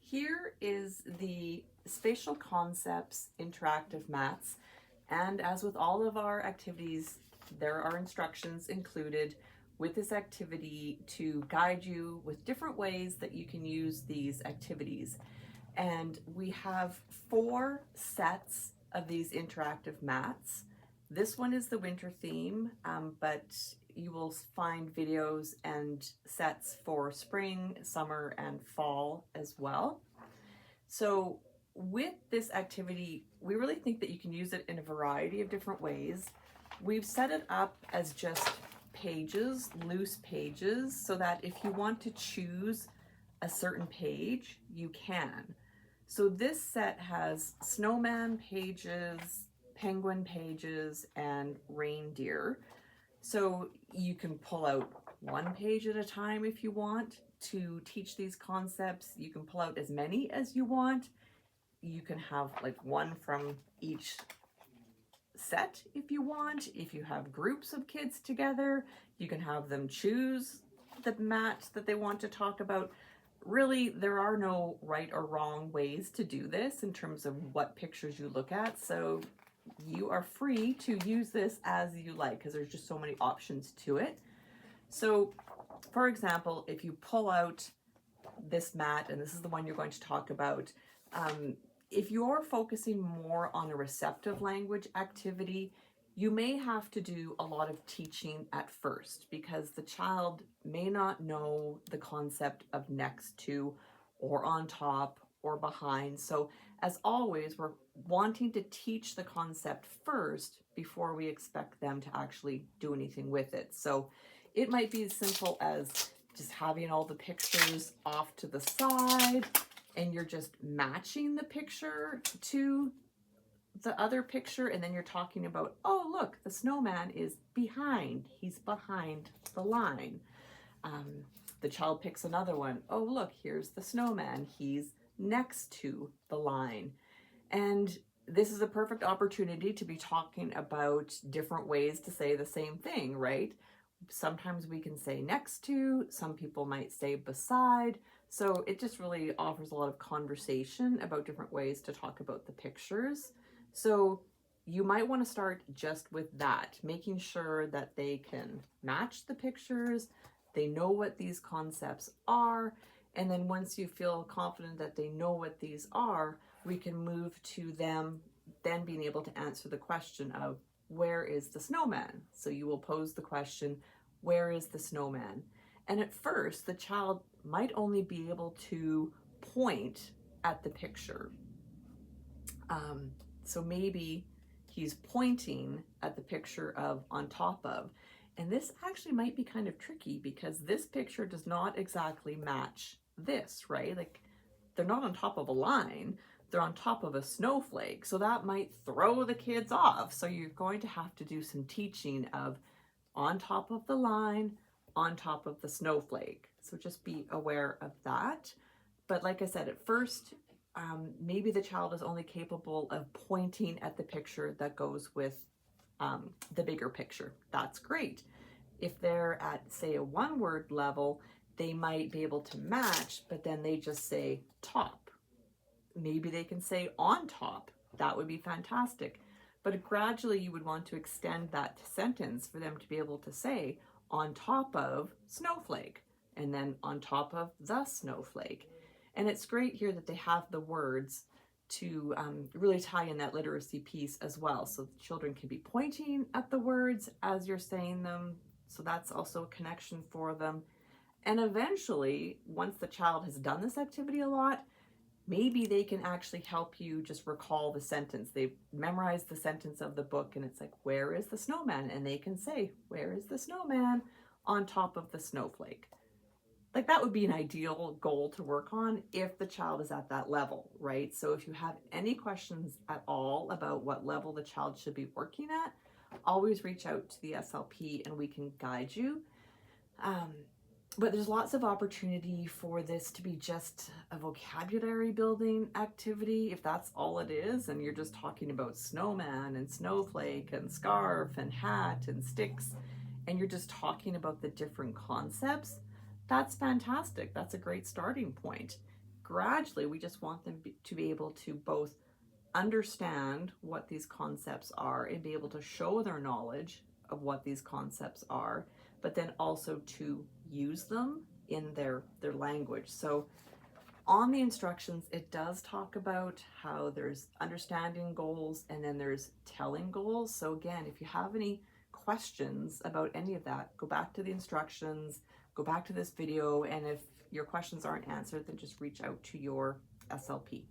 Here is the Spatial Concepts interactive mats, and as with all of our activities, there are instructions included with this activity to guide you with different ways that you can use these activities. And we have 4 sets of these interactive mats. This one is the winter theme, but you will find videos and sets for spring, summer, and fall as well. So with this activity, we really think that you can use it in a variety of different ways. We've set it up as just pages, loose pages, so that if you want to choose a certain page, you can. So this set has snowman pages, penguin pages, and reindeer. So you can pull out one page at a time if you want to teach these concepts. You can pull out as many as you want. You can have like one from each set if you want. If you have groups of kids together, you can have them choose the mat that they want to talk about. Really, there are no right or wrong ways to do this in terms of what pictures you look at. So you are free to use this as you like because there's just so many options to it. So for example, if you pull out this mat, and this is the one you're going to talk about, if you're focusing more on a receptive language activity, you may have to do a lot of teaching at first because the child may not know the concept of next to or on top or behind. So as always, we're wanting to teach the concept first before we expect them to actually do anything with it. So it might be as simple as just having all the pictures off to the side and you're just matching the picture to the other picture, and then you're talking about, oh look, the snowman is behind, he's behind the line. The child picks another one, oh look, here's the snowman, he's next to the line. And this is a perfect opportunity to be talking about different ways to say the same thing, right? Sometimes we can say next to, some people might say beside. So it just really offers a lot of conversation about different ways to talk about the pictures. So you might want to start just with that, making sure that they can match the pictures, they know what these concepts are, and then once you feel confident that they know what these are, we can move to them then being able to answer the question of where is the snowman? So you will pose the question, where is the snowman? And at first, the child might only be able to point at the picture. So maybe he's pointing at the picture of on top of. And this actually might be kind of tricky because this picture does not exactly match this, right? Like they're not on top of a line, they're on top of a snowflake. So that might throw the kids off. So you're going to have to do some teaching of on top of the line, on top of the snowflake. So just be aware of that. But like I said, at first, maybe the child is only capable of pointing at the picture that goes with the bigger picture. That's great. If they're at, say, a one-word level, they might be able to match, but then they just say top. Maybe they can say on top. That would be fantastic. But gradually you would want to extend that sentence for them to be able to say on top of snowflake, and then on top of the snowflake. And it's great here that they have the words to really tie in that literacy piece as well. So the children can be pointing at the words as you're saying them. So that's also a connection for them. And eventually, once the child has done this activity a lot, maybe they can actually help you just recall the sentence. They've memorized the sentence of the book and it's like, where is the snowman? And they can say, where is the snowman on top of the snowflake? Like that would be an ideal goal to work on if the child is at that level, right? So if you have any questions at all about what level the child should be working at, always reach out to the SLP and we can guide you. But there's lots of opportunity for this to be just a vocabulary building activity, if that's all it is, and you're just talking about snowman and snowflake and scarf and hat and sticks, and you're just talking about the different concepts. That's fantastic. That's a great starting point. gradually, we just want them to be able to both understand what these concepts are and be able to show their knowledge of what these concepts are, but then also to use them in their language. So on the instructions, it does talk about how there's understanding goals and then there's telling goals. So again, if you have any questions about any of that, go back to the instructions, go back to this video, and if your questions aren't answered, then just reach out to your SLP.